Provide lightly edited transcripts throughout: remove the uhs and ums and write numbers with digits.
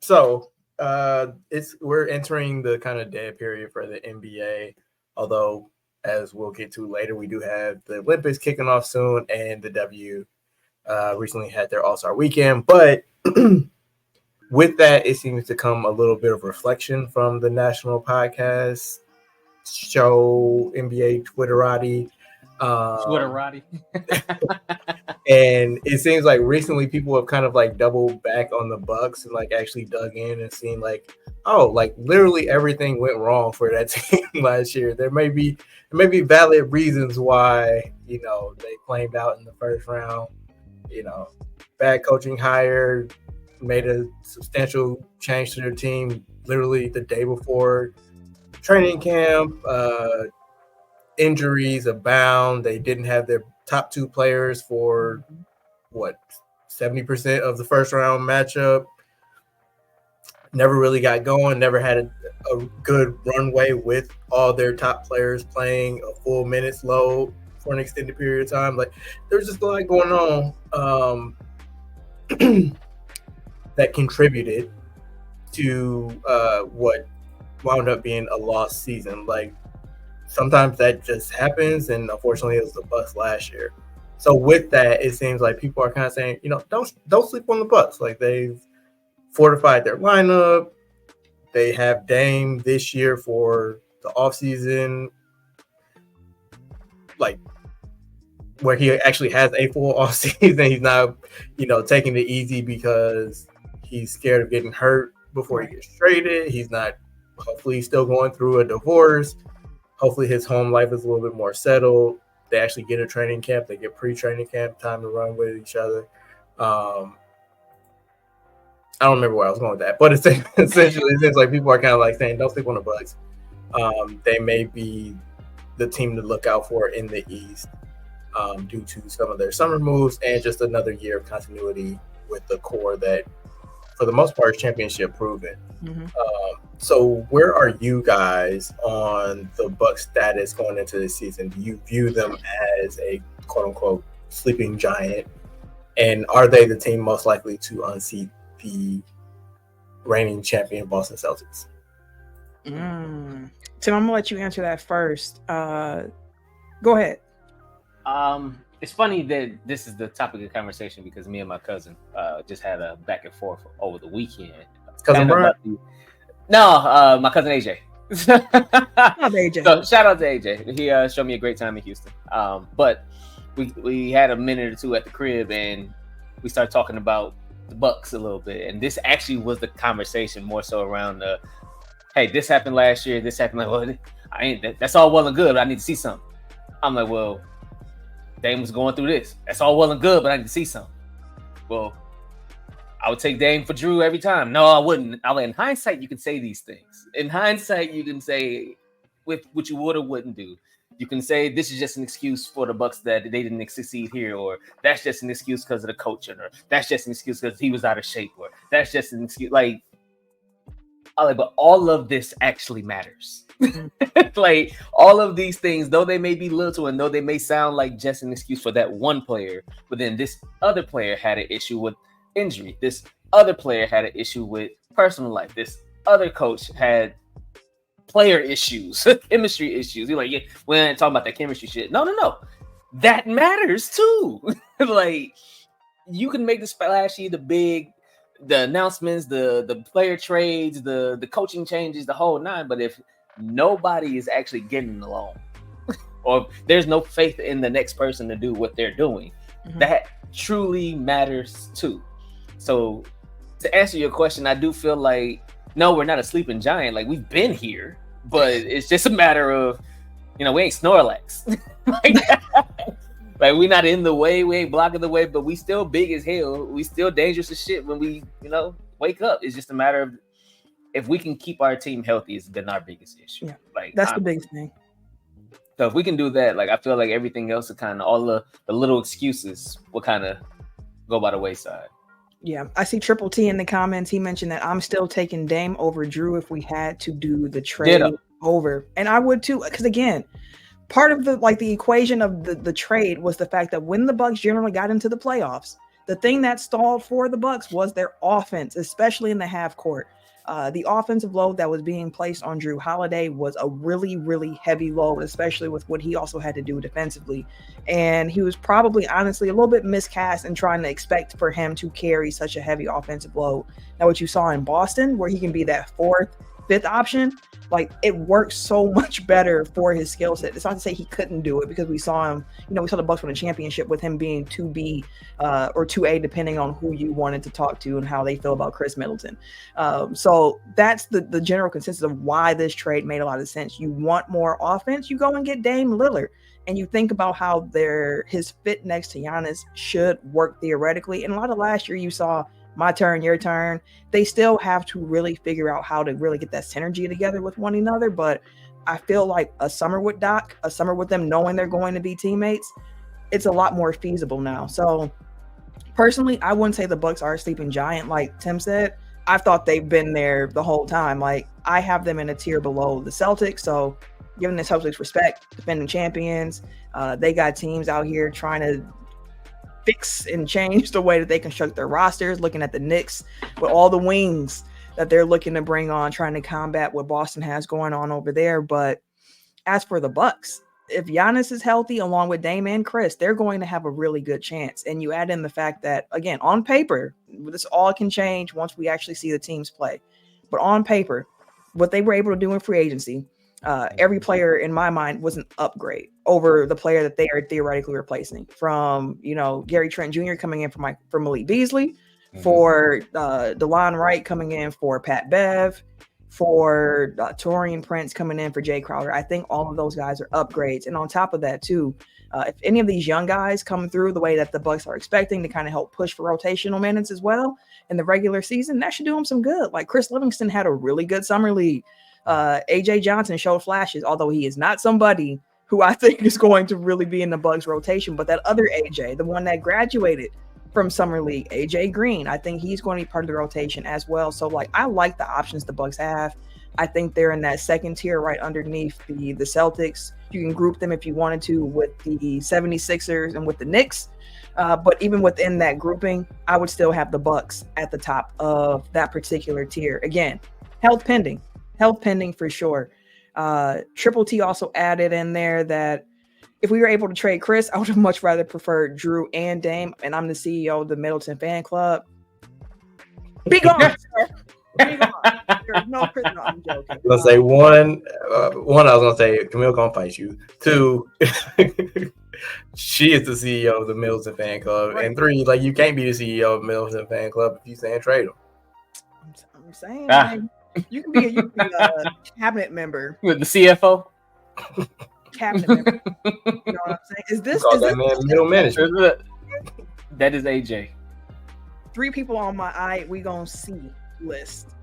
So we're entering the kind of dead period for the NBA. Although, as we'll get to later, we do have the Olympics kicking off soon, and the W recently had their All-Star weekend. But with that, it seems to come a little bit of reflection from the national podcast show, NBA Twitterati. Twitterati. And it seems like recently people have kind of like doubled back on the Bucks and like actually dug in and seen like, oh, like literally everything went wrong for that team last year. There may be valid reasons why, you know, they flamed out in the first round. You know, bad coaching hire, made a substantial change to their team literally the day before training camp. Injuries abound. They didn't have their top two players for 70% of the first round matchup. Never really got going. Never had a good runway with all their top players playing a full minutes load for an extended period of time. Like there's just a lot going on that contributed to what wound up being a lost season. Like sometimes that just happens, and unfortunately, it was the Bucks last year. So with that, it seems like people are kind of saying, you know, don't sleep on the Bucks. Like they've fortified their lineup. They have Dame this year for the offseason, like where he actually has a full offseason. He's not, you know, taking it easy because he's scared of getting hurt before he gets traded. He's not. Hopefully, he's still going through a divorce. Hopefully his home life is a little bit more settled. They actually get a training camp. They get pre-training camp time to run with each other. I don't remember where I was going with that, but it's essentially it seems like people are kind of like saying, don't sleep on the Bucks. They may be the team to look out for in the East due to some of their summer moves and just another year of continuity with the core that, for the most part, is championship proven. Mm-hmm. So where are you guys on the Bucks status going into this season? Do you view them as a quote-unquote sleeping giant? And are they the team most likely to unseat the reigning champion Boston Celtics? Tim, I'm going to let you answer that first. Go ahead. It's funny that this is the topic of conversation because me and my cousin just had a back and forth over the weekend. Cousin Brian? No, my cousin AJ. AJ. So shout out to AJ. He showed me a great time in Houston. But we had a minute or two at the crib and we started talking about the Bucks a little bit. And this actually was the conversation more so around hey, this happened last year. This happened. Like, well, that's all well and good, but I need to see something. I'm like, well, Dame was going through this. That's all well and good, but I need to see something. Well, I would take Dame for Drew every time. No, I wouldn't. In hindsight, you can say these things. In hindsight, you can say with what you would or wouldn't do. You can say this is just an excuse for the Bucks that they didn't succeed here, or that's just an excuse because of the coaching, or that's just an excuse because he was out of shape, or that's just an excuse. Like, but all of this actually matters. Like all of these things, though they may be little and though they may sound like just an excuse for that one player, but then this other player had an issue with injury. This other player had an issue with personal life. This other coach had player issues, chemistry issues. You're like, yeah, we ain't talking about that chemistry shit. No. That matters too. Like you can make the splashy, the announcements, the player trades, the coaching changes, the whole nine. But if nobody is actually getting along, or there's no faith in the next person to do what they're doing, that truly matters too. So to answer your question, I do feel like, no, we're not a sleeping giant. Like we've been here, but it's just a matter of, we ain't Snorlax. Like we're not in the way, we ain't blocking the way, but we still big as hell. We still dangerous as shit when we, wake up. It's just a matter of if we can keep our team healthy, it's been our biggest issue. Yeah, like that's the biggest thing. So if we can do that, like I feel like everything else is kind of all the little excuses will kind of go by the wayside. Yeah, I see Triple T in the comments. He mentioned that I'm still taking Dame over Drew if we had to do the trade over, and I would too. Because again, part of the equation of the trade was the fact that when the Bucks generally got into the playoffs, The thing that stalled for the Bucks was their offense, especially in the half court. The offensive load that was being placed on Drew Holiday was a really, really heavy load, especially with what he also had to do defensively. And he was probably, honestly, a little bit miscast in trying to expect for him to carry such a heavy offensive load. Now, what you saw in Boston, where he can be that fourth, fifth option, like it works so much better for his skill set. It's not to say he couldn't do it, because we saw him, we saw the Bucks win a championship with him being 2B or 2A, depending on who you wanted to talk to and how they feel about Chris Middleton. So that's the general consensus of why this trade made a lot of sense. You want more offense, you go and get Dame Lillard. And you think about how his fit next to Giannis should work theoretically. And a lot of last year you saw my turn, your turn. They still have to really figure out how to really get that synergy together with one another. But I feel like a summer with Doc, a summer with them knowing they're going to be teammates, it's a lot more feasible now. So personally, I wouldn't say the Bucks are a sleeping giant like Tim said. I thought they've been there the whole time. Like, I have them in a tier below the Celtics. So giving the Celtics respect, defending champions, they got teams out here trying to fix and change the way that they construct their rosters, looking at the Knicks with all the wings that they're looking to bring on, trying to combat what Boston has going on over there. But as for the Bucks, if Giannis is healthy along with Dame and Chris, they're going to have a really good chance. And you add in the fact that, again, on paper, this all can change once we actually see the teams play. But on paper, what they were able to do in free agency, every player in my mind was an upgrade over the player that they are theoretically replacing. From Gary Trent Jr. coming in for Malik Beasley, for DeLon Wright coming in for Pat Bev, for Taurean Prince coming in for Jay Crowder. I think all of those guys are upgrades. And on top of that too, if any of these young guys come through the way that the Bucks are expecting to kind of help push for rotational minutes as well in the regular season, that should do them some good. Like Chris Livingston had a really good summer league. AJ Johnson showed flashes, although he is not somebody who I think is going to really be in the Bucks rotation. But that other AJ, the one that graduated from summer league, AJ Green, I think he's going to be part of the rotation as well. So like, I like the options the Bucks have. I think they're in that second tier right underneath the Celtics. You can group them if you wanted to with the 76ers and with the Knicks. But even within that grouping, I would still have the Bucks at the top of that particular tier. Again, health pending for sure. Triple T also added in there that if we were able to trade Chris, I would have much rather preferred Drew and Dame, and I'm the CEO of the Middleton fan club. Be gone, sir. Be gone. There's no Chris. No, I'm joking. I'm gonna say one. I was gonna say Camille gonna fight you. 2, she is the CEO of the Middleton fan club, right. And 3, like you can't be the CEO of the Middleton fan club if you saying trade him. I'm saying. Like, you can be a cabinet member with the CFO. Cabinet member. You know what I'm saying? Is this that man middle management? That is AJ. 3 people on my we gonna see list: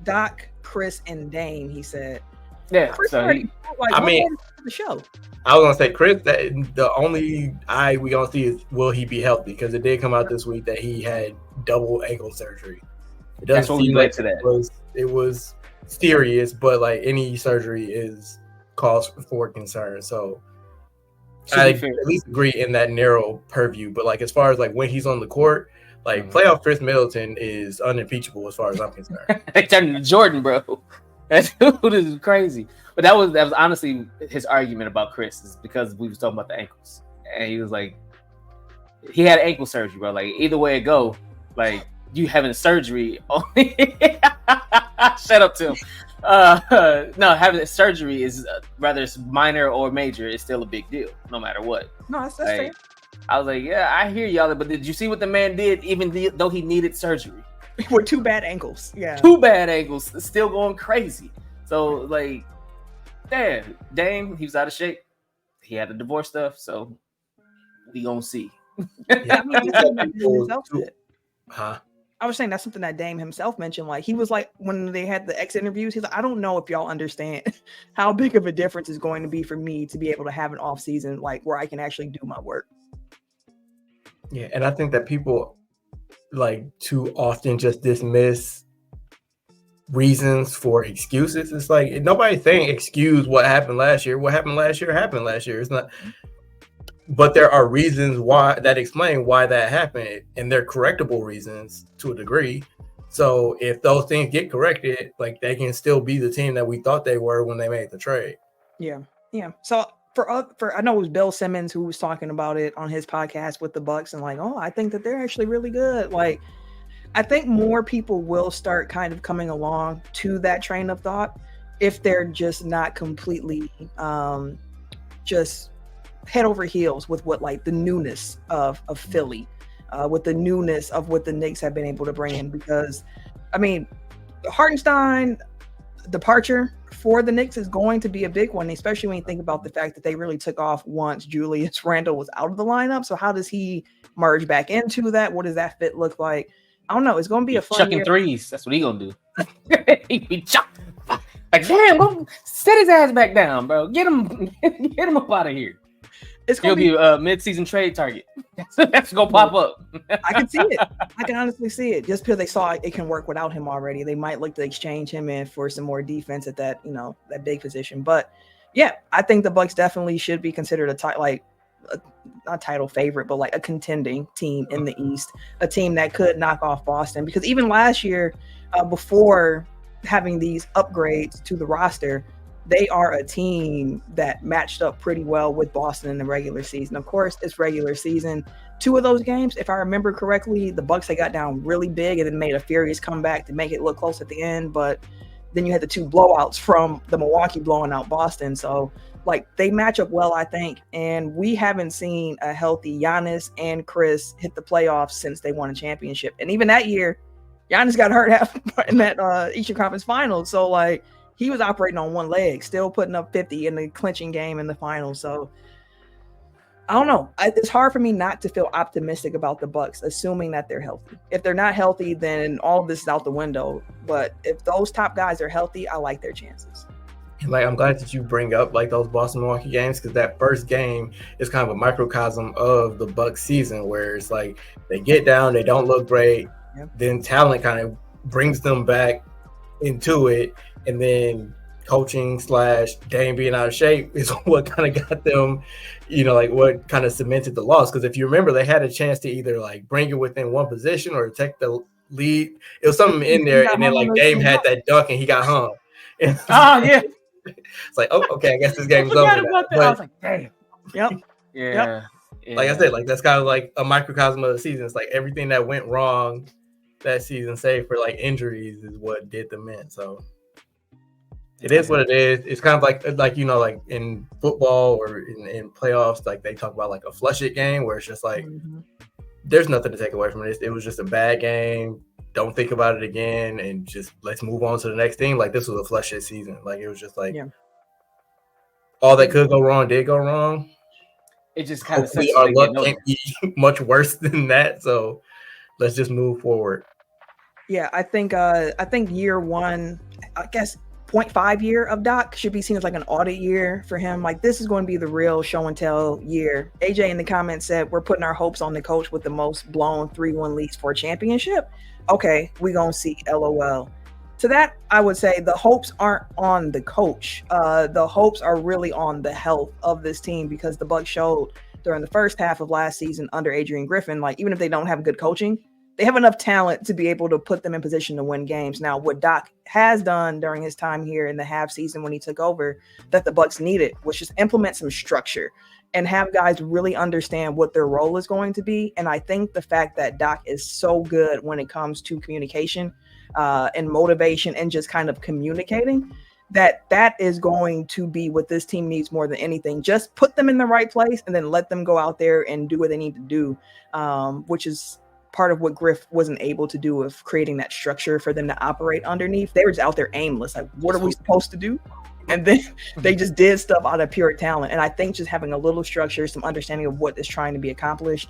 Doc, Chris, and Dame. He said. Yeah. Chris so the show. I was gonna say Chris. The only we gonna see is will he be healthy? Because it did come out this week that he had double ankle surgery. It doesn't seem like it was serious, but like any surgery is cause for concern. So I at least agree in that narrow purview. But like as far as like when he's on the court, like playoff Chris Middleton is unimpeachable as far as I'm concerned. They turned into Jordan, bro. That dude is crazy. But that was honestly his argument about Chris, is because we was talking about the ankles, and he was like, he had ankle surgery, bro. Like either way it go, like you having surgery. Shut up, Tim. No, having surgery is whether it's minor or major, it's still a big deal, no matter what. No, that's fair. I was like, yeah, I hear y'all, but did you see what the man did? Even though he needed surgery, with 2 bad ankles, 2 bad ankles, still going crazy. So like, damn, Dame, he was out of shape. He had the divorce stuff, so we gonna see. Yeah, I was saying that's something that Dame himself mentioned. Like he was like when they had the exit interviews, he's like, I don't know if y'all understand how big of a difference it's going to be for me to be able to have an off season like where I can actually do my work. Yeah, and I think that people like too often just dismiss reasons for excuses. It's like nobody's saying excuse what happened last year. What happened last year happened last year. It's not. but there are reasons why that explain why that happened, and they're correctable reasons to a degree. So if those things get corrected, like they can still be the team that we thought they were when they made the trade. Yeah. So for I know it was Bill Simmons who was talking about it on his podcast with the Bucks, and like, oh, I think that they're actually really good. Like, I think more people will start kind of coming along to that train of thought if they're just not completely just head over heels with what like the newness of Philly, with the newness of what the Knicks have been able to bring in. Because, I mean, the Hartenstein departure for the Knicks is going to be a big one, especially when you think about the fact that they really took off once Julius Randle was out of the lineup. So how does he merge back into that? What does that fit look like? I don't know. It's going to be a fun chucking year. threes. That's what he gonna do. He be chucking. Like, damn, go set his ass back down, bro. Get him up out of here. He'll be a mid-season trade target. That's gonna pop up. I can see it. I can honestly see it. Just because they saw it can work without him already, they might look to exchange him in for some more defense at that, that big position. But yeah, I think the Bucks definitely should be considered not title favorite, but like a contending team in the East, a team that could knock off Boston. Because even last year, before having these upgrades to the roster, they are a team that matched up pretty well with Boston in the regular season. Of course, it's regular season. 2 of those games, if I remember correctly, the Bucks, they got down really big and then made a furious comeback to make it look close at the end. But then you had the 2 blowouts from the Milwaukee blowing out Boston. So, like, they match up well, I think. And we haven't seen a healthy Giannis and Chris hit the playoffs since they won a championship. And even that year, Giannis got hurt in that Eastern Conference Finals. So, like, he was operating on one leg, still putting up 50 in the clinching game in the finals. So I don't know. It's hard for me not to feel optimistic about the Bucks, assuming that they're healthy. If they're not healthy, then all of this is out the window. But if those top guys are healthy, I like their chances. Like, I'm glad that you bring up like those Boston-Milwaukee games, because that first game is kind of a microcosm of the Bucks season, where it's like they get down, they don't look great, then talent kind of brings them back into it, and then coaching / Dame being out of shape is what kind of got them, like what kind of cemented the loss. Because if you remember, they had a chance to either like bring it within one position or take the lead. It was something in there, and then like Dame had that dunk and he got hung. Oh yeah, it's like, oh, okay, I guess this game's over. But, I was like, damn. Yep. Yeah. Like I said, like that's kind of like a microcosm of the season. It's like everything that went wrong that season, save for like injuries, is what did them in. So it is what it is. It's kind of like like in football or in playoffs, like they talk about like a flush it game, where it's just like there's nothing to take away from this. It was just a bad game. Don't think about it again, and just let's move on to the next thing. Like this was a flush it season. Like it was just like all that could go wrong did go wrong. It just kind of our luck can't be much worse than that. So let's just move forward. Yeah, I think year one, I guess 0.5 year of Doc should be seen as like an audit year for him. Like this is going to be the real show and tell year. AJ in the comments said we're putting our hopes on the coach with the most blown 3-1 leads for a championship. Okay, we gonna see. LOL. To that, I would say the hopes aren't on the coach. The hopes are really on the health of this team, because the Bucks showed during the first half of last season under Adrian Griffin, like even if they don't have good coaching, they have enough talent to be able to put them in position to win games. Now, what Doc has done during his time here in the half season when he took over that the Bucks needed was just implement some structure and have guys really understand what their role is going to be. And I think the fact that Doc is so good when it comes to communication and motivation and just kind of communicating, that is going to be what this team needs more than anything. Just put them in the right place and then let them go out there and do what they need to do, which is part of what Griff wasn't able to do of creating that structure for them to operate underneath. They were just out there aimless. Like, what are we supposed to do? And then they just did stuff out of pure talent. And I think just having a little structure, some understanding of what is trying to be accomplished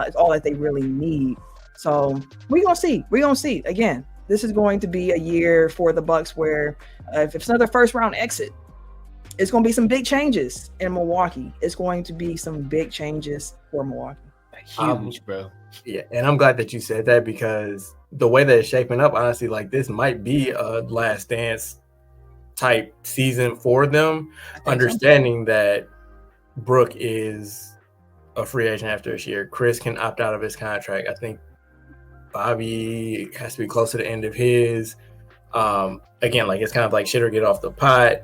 is all that they really need. So we're going to see. Again, this is going to be a year for the Bucks where if it's another first round exit, it's going to be some big changes in Milwaukee. It's going to be some big changes for Milwaukee. Huge, bro. Yeah, and I'm glad that you said that, because the way that it's shaping up, honestly, like this might be a last dance type season for them, understanding that Brooke is a free agent after this year. Chris can opt out of his contract. I think Bobby has to be close to the end of his. Again, like it's kind of like shit or get off the pot.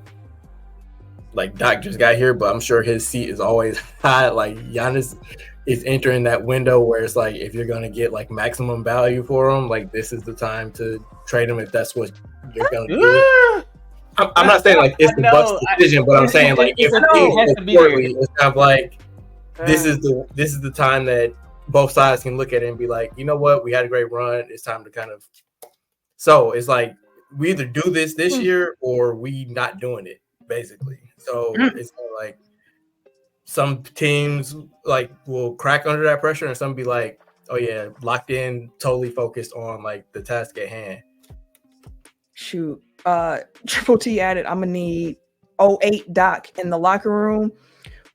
Like Doc just got here, but I'm sure his seat is always hot. Like Giannis is entering that window where it's like if you're gonna get like maximum value for him, like this is the time to trade him if that's what you're gonna do. I'm not saying like it's the Bucks decision, but I'm saying like if it's kind of like this is the time that both sides can look at it and be like, you know what, we had a great run. It's time to kind of. So it's like we either do this year or we not doing it, basically. So it's kind of like some teams like will crack under that pressure, and some be like, oh yeah, locked in, totally focused on like the task at hand. Shoot. Triple T added, I'm gonna need 08 Doc in the locker room.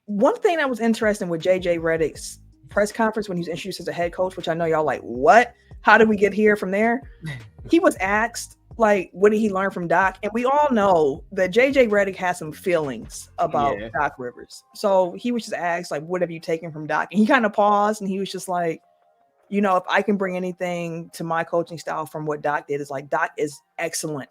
One thing that was interesting with JJ Redick's press conference when he was introduced as a head coach, which I know y'all like, what? How did we get here from there? He was asked, like, what did he learn from Doc? And we all know that JJ Redick has some feelings about Doc Rivers. So he was just asked, like, what have you taken from Doc? And he kind of paused and he was just like, you know, if I can bring anything to my coaching style from what Doc did, is like Doc is excellent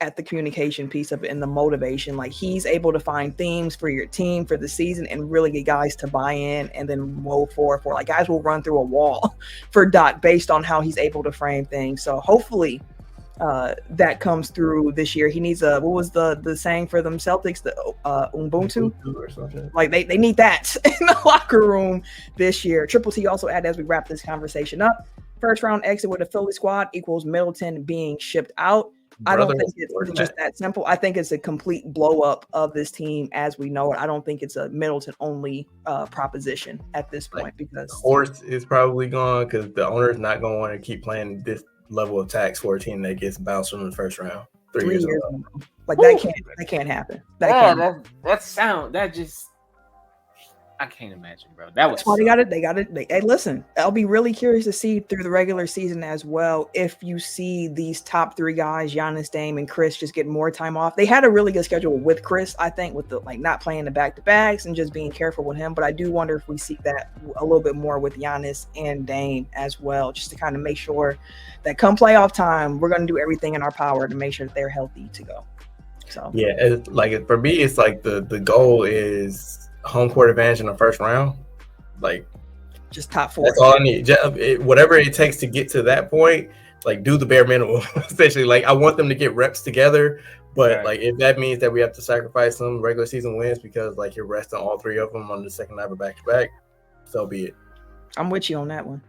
at the communication piece of it and the motivation. Like he's able to find themes for your team for the season and really get guys to buy in and then move forward. Like guys will run through a wall for Doc based on how he's able to frame things. So hopefully that comes through this year. He needs what was the saying for them Celtics, the Ubuntu or something. Like they need that in the locker room this year. Triple T also added as we wrap this conversation up, first round exit with a Philly squad equals Middleton being shipped out. I don't think it's just that simple. I think it's a complete blow up of this team as we know it. I don't think it's a Middleton only proposition at this point, because the horse is probably gone because the owner is not going to want to keep playing this level of tax for a team that gets bounced from the first round 3 years ago. Like that can't happen. I can't imagine, bro. That's why they got it. Hey, listen, I'll be really curious to see through the regular season as well if you see these top three guys, Giannis, Dame, and Chris, just get more time off. They had a really good schedule with Chris, I think, with the like not playing the back-to-backs and just being careful with him. But I do wonder if we see that a little bit more with Giannis and Dame as well, just to kind of make sure that come playoff time, we're going to do everything in our power to make sure that they're healthy to go. So yeah, like for me, it's like the goal is home court advantage in the first round, like just top four. That's all I need. Whatever it takes to get to that point, like do the bare minimum. Essentially, like I want them to get reps together, but like if that means that we have to sacrifice some regular season wins because like you're resting all three of them on the second night of back to back, so be it. I'm with you on that one.